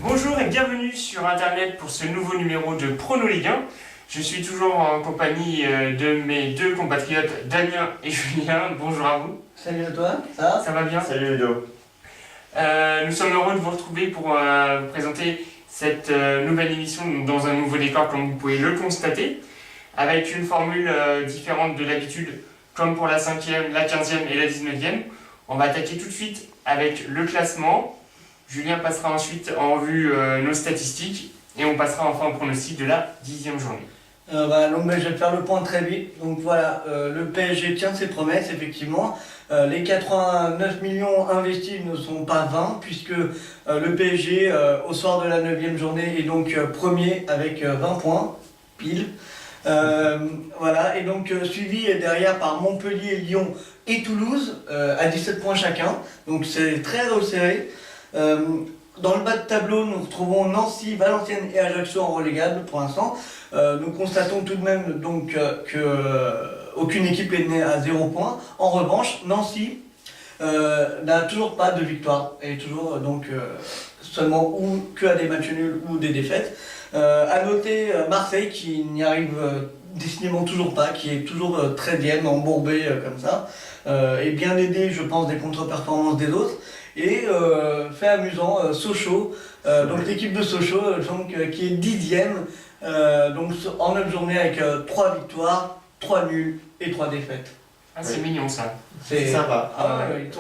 Bonjour et bienvenue sur Internet pour ce nouveau numéro de Prono Ligue 1. Je suis toujours en compagnie de mes deux compatriotes Damien et Julien. Bonjour à vous. Salut à toi, ça va? Ça va bien? Salut Ludo. Nous sommes heureux de vous retrouver pour vous présenter cette nouvelle émission dans un nouveau décor comme vous pouvez le constater, avec une formule différente de l'habitude comme pour la 5e, la 15e et la 19e. On va attaquer tout de suite avec le classement. Julien passera ensuite en revue nos statistiques et on passera enfin au pronostic de la 10e journée. Donc, je vais faire le point très vite. Donc voilà, le PSG tient ses promesses, effectivement. Les 89 millions investis ne sont pas 20, puisque le PSG, au soir de la 9e journée, est donc premier avec 20 points, pile. Voilà, et donc suivi derrière par Montpellier, Lyon et Toulouse, à 17 points chacun. Donc c'est très resserré. Dans le bas de tableau, nous retrouvons Nancy, Valenciennes et Ajaccio en relégable pour l'instant. Nous constatons tout de même donc qu'aucune équipe est née à 0 points. En revanche, Nancy n'a toujours pas de victoire et toujours donc seulement ou que à des matchs nuls ou des défaites. À noter Marseille qui n'y arrive décidément toujours pas, qui est toujours 13e, embourbé comme ça, et bien aidé, je pense, des contre-performances des autres. Et fait amusant, Sochaux, donc l'équipe de Sochaux qui est 10e, donc en 9 journées avec 3 victoires, 3 nuls et 3 défaites. Ah, c'est mignon ça. C'est sympa.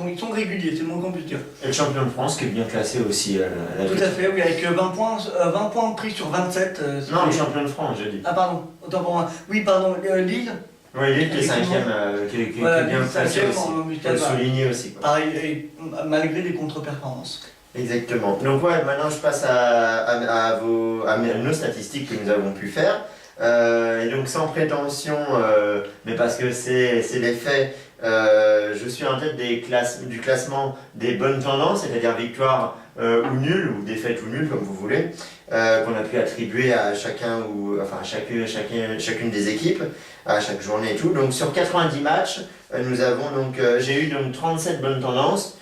Ils sont réguliers, c'est le moins qu'on puisse dire. Et le champion de France qui est bien classé aussi. Tout à fait, oui, avec 20 points pris sur 27. Non, le champion de France, j'ai dit. Ah pardon, autant pour moi. Oui, pardon, Lille. Oui, Lille qui est 5e, qui est bien classé aussi. Il faut le souligner aussi. Pareil, et malgré des contre-performances. Exactement. Donc ouais, maintenant je passe à nos statistiques que nous avons pu faire. Et donc sans prétention, mais parce que c'est les faits, je suis en tête du classement des bonnes tendances, c'est-à-dire victoire ou nul, ou défaite ou nul, comme vous voulez, qu'on a pu attribuer à chacune des équipes, à chaque journée et tout. Donc sur 90 matchs, j'ai eu donc 37 bonnes tendances.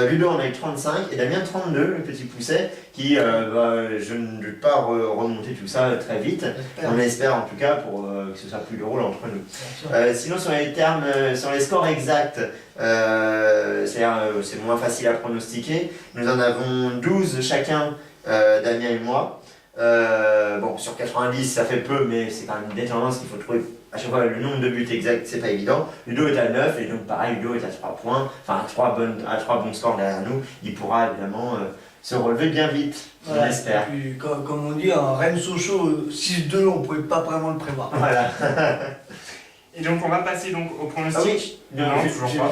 Ludo en a eu 35 et Damien 32, le petit pousset, qui je ne doute pas remonter tout ça très vite. On espère en tout cas pour que ce soit plus drôle entre nous. Sinon sur les scores exacts, c'est moins facile à pronostiquer. Nous en avons 12 chacun, Damien et moi. Sur 90 ça fait peu, mais c'est quand même des tendances qu'il faut trouver. À chaque fois, le nombre de buts exact, c'est pas évident. Ludo est à 9, et donc pareil, Ludo est à 3 points, enfin à 3 bons scores derrière nous. Il pourra évidemment se relever bien vite, voilà, on espère. Et puis, comme on dit, un Rennes-Sochaux 6-2, on pouvait pas vraiment le prévoir. Voilà. Et donc on va passer donc au pronostic.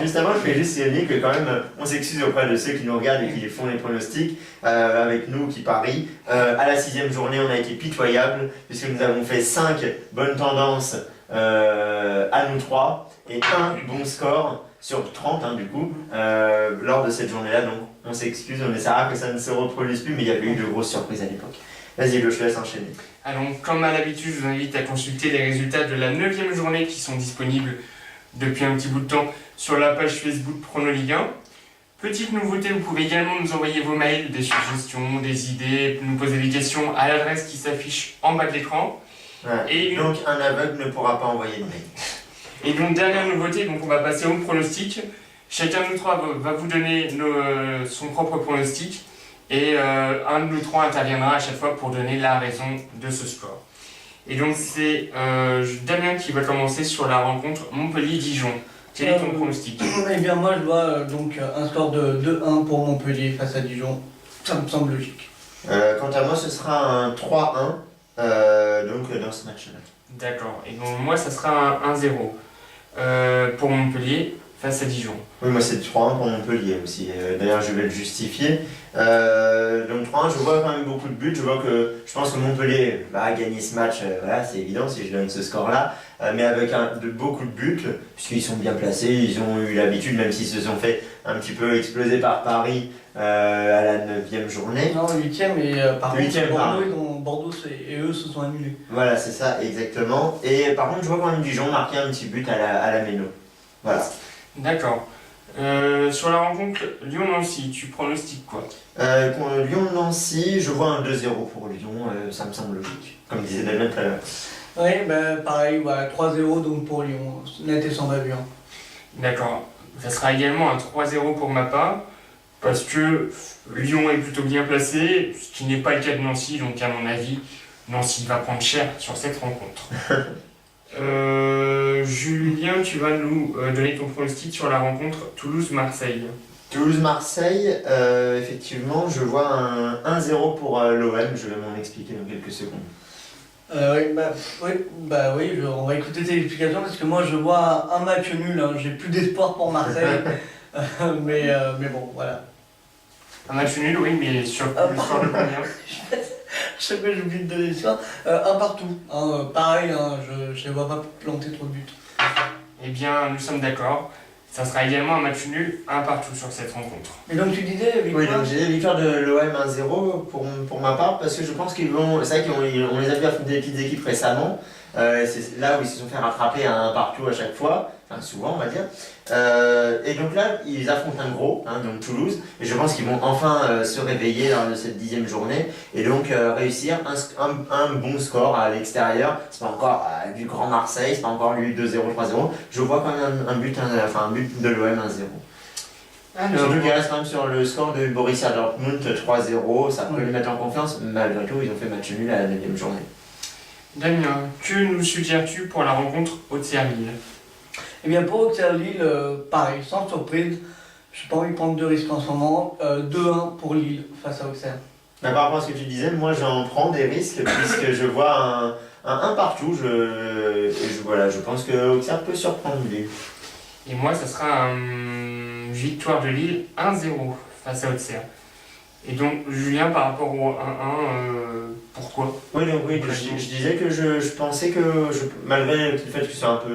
Juste avant, je vais juste signaler que quand même, on s'excuse auprès de ceux qui nous regardent et qui font les pronostics avec nous, qui parient. À la 6e journée, on a été pitoyable puisque nous avons fait 5 bonnes tendances à nous 3 et un bon score sur 30 du coup lors de cette journée-là. Donc on s'excuse, on essaiera que ça ne se reproduise plus, mais il y avait eu de grosses surprises à l'époque. Vas-y, je te laisse enchaîner. Alors, comme à l'habitude, je vous invite à consulter les résultats de la 9e journée qui sont disponibles depuis un petit bout de temps sur la page Facebook Prono Ligue 1. Petite nouveauté, vous pouvez également nous envoyer vos mails, des suggestions, des idées, nous poser des questions à l'adresse qui s'affiche en bas de l'écran. Ouais. Et donc un aveugle ne pourra pas envoyer de mail. Et donc dernière nouveauté, donc on va passer au pronostic. Chacun de nous trois va vous donner son propre pronostic. Et un de nous trois interviendra à chaque fois pour donner la raison de ce score. Et donc c'est Damien qui va commencer sur la rencontre Montpellier-Dijon. Quel est ton pronostic? Eh bien moi je vois donc un score de 2-1 pour Montpellier face à Dijon. Ça me semble logique. Quant à moi, ce sera un 3-1 donc dans ce match-là. D'accord. Et donc moi ça sera un 1-0 pour Montpellier face à Dijon. Oui, moi c'est 3-1 pour Montpellier aussi. D'ailleurs, je vais le justifier. Donc 3-1, je vois quand même beaucoup de buts. Je pense que Montpellier va gagner ce match. Voilà, c'est évident si je donne ce score-là. Mais avec beaucoup de buts, puisqu'ils sont bien placés, ils ont eu l'habitude, même s'ils se sont fait un petit peu exploser par Paris à la 9e journée. Non, 8e et par contre Bordeaux et eux se sont annulés. Voilà, c'est ça, exactement. Et par contre, je vois quand même Dijon marquer un petit but à la Méno. Voilà. D'accord. Sur la rencontre Lyon-Nancy, tu pronostiques quoi? Lyon-Nancy, je vois un 2-0 pour Lyon, ça me semble logique, comme disait Damien tout à l'heure. Oui, pareil, voilà, 3-0 donc pour Lyon, net et sans bavure. D'accord. Ça sera également un 3-0 pour ma part, parce que Lyon est plutôt bien placé, ce qui n'est pas le cas de Nancy, donc à mon avis, Nancy va prendre cher sur cette rencontre. Julien, tu vas nous donner ton pronostic sur la rencontre Toulouse-Marseille. Toulouse-Marseille, effectivement, je vois un 1-0 pour l'OM, je vais m'en expliquer dans quelques secondes. On va écouter tes explications parce que moi je vois un match nul, hein. J'ai plus d'espoir pour Marseille, mais bon, voilà. Un match nul, oui, mais sur le score de combien? Chaque fois j'oublie de donner ça. Un partout, hein, pareil, hein, je ne vois pas planter trop de buts. Eh bien, nous sommes d'accord. Ça sera également un match nul, un partout sur cette rencontre. Et donc tu disais, Oui, donc j'ai dit victoire de l'OM 1-0 pour ma part, parce que je pense qu'ils vont. C'est vrai qu'on les a vu affronter des petites équipes récemment. C'est là où ils se sont fait rattraper à un partout à chaque fois, enfin souvent on va dire. Et donc là, ils affrontent un gros, hein, donc Toulouse, et je pense qu'ils vont enfin se réveiller lors de cette 10e journée et donc réussir un bon score à l'extérieur. C'est pas encore du grand Marseille, c'est pas encore du 2-0, 3-0. Je vois quand même un but de l'OM 1-0. Surtout qu'il reste quand même sur le score de Borussia Dortmund 3-0, ça peut les mettre en confiance, malgré tout ils ont fait match nul à la 9e journée. Damien, que nous suggères-tu pour la rencontre Auxerre-Lille? Eh bien pour Auxerre-Lille, pareil, sans surprise, je n'ai pas envie de prendre de risques en ce moment, 2-1 pour Lille face à Auxerre. Par rapport à ce que tu disais, moi j'en prends des risques puisque je vois un partout, je pense que Auxerre peut surprendre Lille. Et moi, ça sera une victoire de Lille 1-0 face à Auxerre. Et donc, Julien, par rapport au 1-1, pourquoi? Oui, donc je disais que je pensais que, malgré le fait que ce soit un peu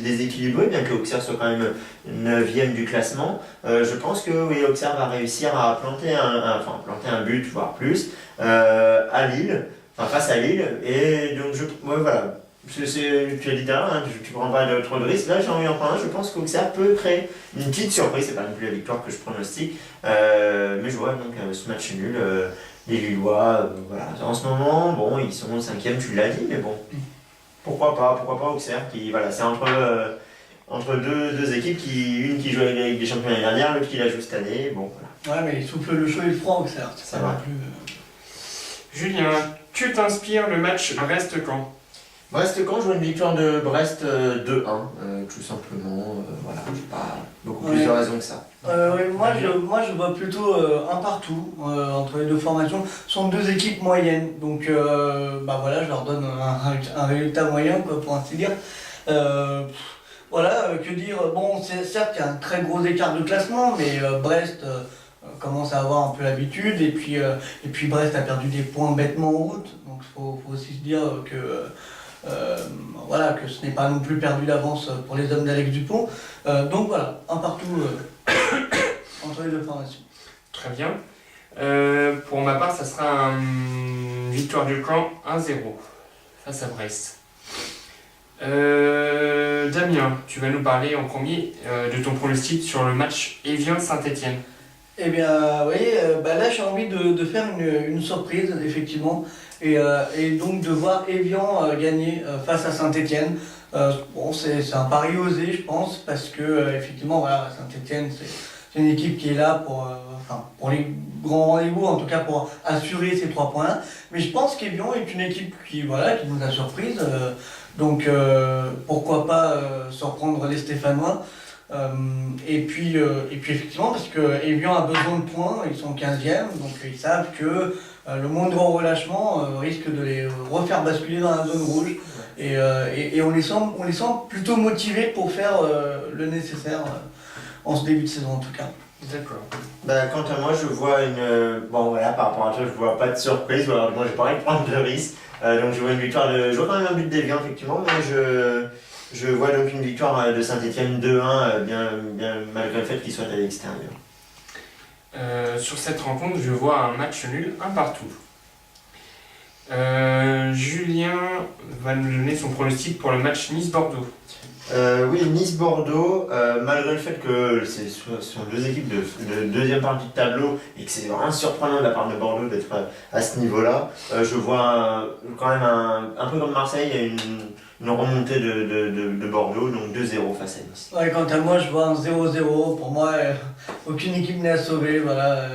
déséquilibré, bien que Auxerre soit quand même 9e du classement, je pense que oui, Auxerre va réussir à planter un but, voire plus, à Lille, face à Lille. Et donc, voilà. Tu as dit là, hein, tu prends pas trop de risques. Là, j'ai envie d'en prendre un. Je pense qu'Auxerre peut créer une petite surprise. C'est pas non plus la victoire que je pronostique. Mais je vois donc ce match nul. Les Lillois, voilà. En ce moment, bon, ils sont 5e, tu l'as dit, mais bon. Pourquoi pas Auxerre qui, voilà, c'est entre deux équipes, une qui joue avec la Ligue des Champions l'année dernière, l'autre qui la joue cette année. Bon, voilà. Ouais, mais il souffle le chaud et le froid Auxerre. Ça va. Julien, que t'inspire le match Brest-Caen? Brest-Caen, je vois une victoire de Brest 2-1, tout simplement. Voilà, j'ai pas beaucoup plus de raisons que ça. Moi, je vois plutôt un partout entre les deux formations. Ce sont deux équipes moyennes, donc voilà, je leur donne un résultat moyen, quoi, pour ainsi dire. Que dire, bon, certes, il y a un très gros écart de classement, mais Brest commence à avoir un peu l'habitude, et puis Brest a perdu des points bêtement en route, donc il faut aussi se dire que que ce n'est pas non plus perdu d'avance pour les hommes d'Alex Dupont. Donc voilà, un partout entre les deux formations. Très bien. Pour ma part, ça sera une victoire du Caen 1-0 face à Brest. Damien, tu vas nous parler en premier de ton pronostic sur le match Évian-Saint-Étienne. Eh bien oui, là j'ai envie de faire une surprise, effectivement, et donc de voir Évian gagner face à Saint-Étienne. C'est un pari osé, je pense, parce que effectivement, voilà, Saint-Étienne, c'est une équipe qui est là pour les grands rendez-vous, en tout cas pour assurer ces 3 points. Mais je pense qu'Évian est une équipe qui nous a surprise, donc pourquoi pas surprendre les Stéphanois. Et puis effectivement, parce que Évian a besoin de points, ils sont 15e, donc ils savent que le moindre relâchement risque de les refaire basculer dans la zone rouge. Et on les sent plutôt motivés pour faire le nécessaire en ce début de saison en tout cas. D'accord. Quant à moi, je vois par rapport à toi, je vois pas de surprise, ou alors moi j'ai pas envie de prendre de risque. Donc je vois une victoire je vois quand même un but d'Évian effectivement, mais je vois donc une victoire de Saint-Étienne 2-1, bien malgré le fait qu'il soit à l'extérieur. Sur cette rencontre, je vois un match nul, un partout. Julien va nous donner son pronostic pour le match Nice-Bordeaux. Oui, Nice-Bordeaux, malgré le fait que ce sont deux équipes de deuxième partie de tableau et que c'est vraiment surprenant de la part de Bordeaux d'être à ce niveau-là, je vois quand même un peu comme Marseille, il y a une remontée de Bordeaux, donc 2-0 face à Nice. Ouais, quant à moi, je vois un 0-0. Pour moi, aucune équipe n'est à sauver. Voilà,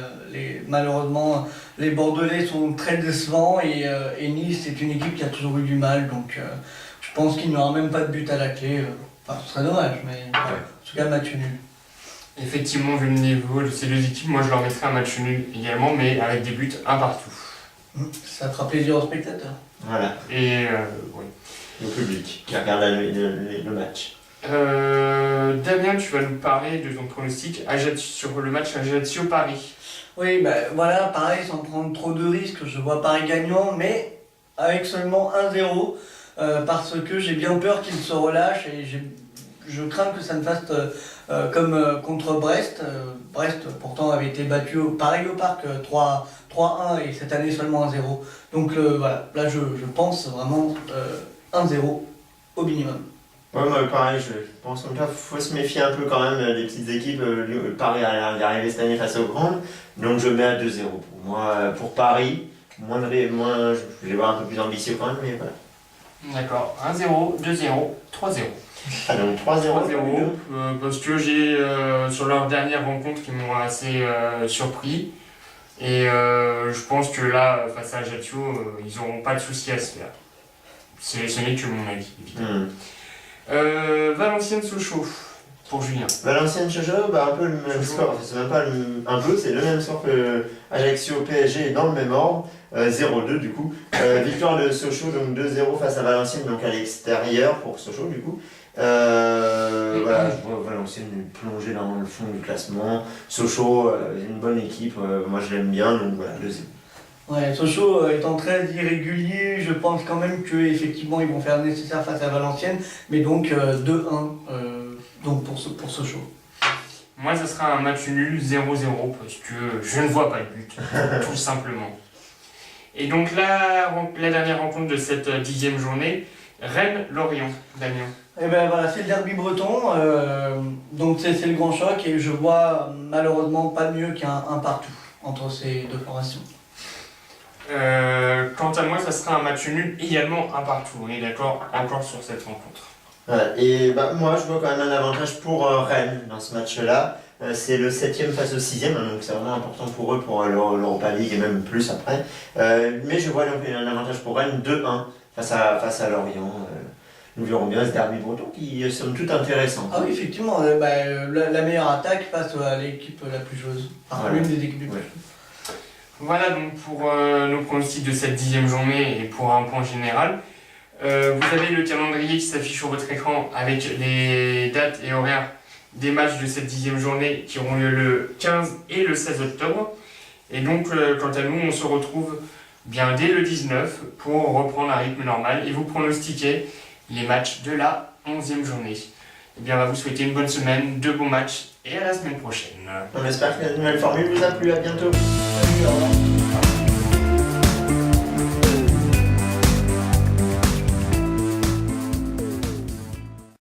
malheureusement, les Bordelais sont très décevants et Nice est une équipe qui a toujours eu du mal. Donc, je pense qu'il n'y aura même pas de but à la clé. Enfin, ce serait dommage, mais en tout cas, match nul. Effectivement, vu le niveau de ces deux équipes, moi je leur mettrais un match nul également, mais avec des buts un partout. Ça fera plaisir aux spectateurs. Voilà, Et oui. le public qui regarde le match. Damien, tu vas nous parler de ton pronostic sur le match Ajaccio-Paris. Oui, voilà, pareil, sans prendre trop de risques, je vois Paris gagnant, mais avec seulement 1-0, parce que j'ai bien peur qu'il se relâche et je crains que ça ne fasse comme contre Brest. Brest, pourtant, avait été battu pareil au parc 3-1 et cette année seulement 1-0. Donc voilà, là je pense vraiment 1-0 au minimum. Ouais, moi pareil, je pense comme toi, faut se méfier un peu quand même des petites équipes. Paris est arrivé cette année face aux grandes, donc je mets à 2-0 pour moi. Pour Paris, je vais voir un peu plus ambitieux quand même, mais voilà. D'accord, 1-0, 2-0, 3-0. Ah donc 3-0. Parce que j'ai sur leur dernière rencontre qui m'ont assez surpris. Et je pense que là, face à Ajaccio, ils n'auront pas de soucis à se faire. Ce n'est que mon avis, évidemment. Valenciennes-Sochaux, pour Julien. Valenciennes-Sochaux, un peu le même score. C'est même pas un peu, c'est le même score que Ajaccio-PSG dans le même ordre. 0-2 du coup. Victoire de Sochaux, donc 2-0 face à Valenciennes, donc à l'extérieur pour Sochaux du coup. Voilà, je vois Valenciennes plonger dans le fond du classement. Sochaux, une bonne équipe, moi je l'aime bien, donc voilà, 2-0. Ouais, Sochaux étant très irrégulier, je pense quand même qu'effectivement ils vont faire le nécessaire face à Valenciennes, mais donc 2-1 donc pour Sochaux. Moi, ce sera un match nul 0-0 parce que je ne vois pas le but, tout simplement. Et donc la dernière rencontre de cette 10e journée, Rennes-Lorient, Damien. Et ben voilà, c'est le derby breton, donc c'est le grand choc et je vois malheureusement pas mieux qu'un partout entre ces deux formations. Quant à moi, ça sera un match nul également un partout. On est d'accord encore sur cette rencontre. Voilà. Et moi je vois quand même un avantage pour Rennes dans ce match-là. C'est le 7e face au 6e, donc c'est vraiment important pour eux pour l'Europa League et même plus après. Mais je vois donc un avantage pour Rennes 2-1 face à Lorient. Nous verrons bien ce derby breton qui somme toute intéressant. Ah oui, effectivement, la meilleure attaque face à l'équipe la plus joueuse. Enfin, Voilà. l'une des équipes les plus joueuses. Voilà donc pour nos pronostics de cette 10e journée et pour un point général. Vous avez le calendrier qui s'affiche sur votre écran avec les dates et horaires des matchs de cette 10e journée qui auront lieu le 15 et le 16 octobre. Et donc, quant à nous, on se retrouve bien dès le 19 pour reprendre un rythme normal et vous pronostiquer les matchs de la 11e journée. Eh bien, on va vous souhaiter une bonne semaine, de bons matchs et à la semaine prochaine. On espère que la nouvelle formule vous a plu. À bientôt. Salut, au revoir.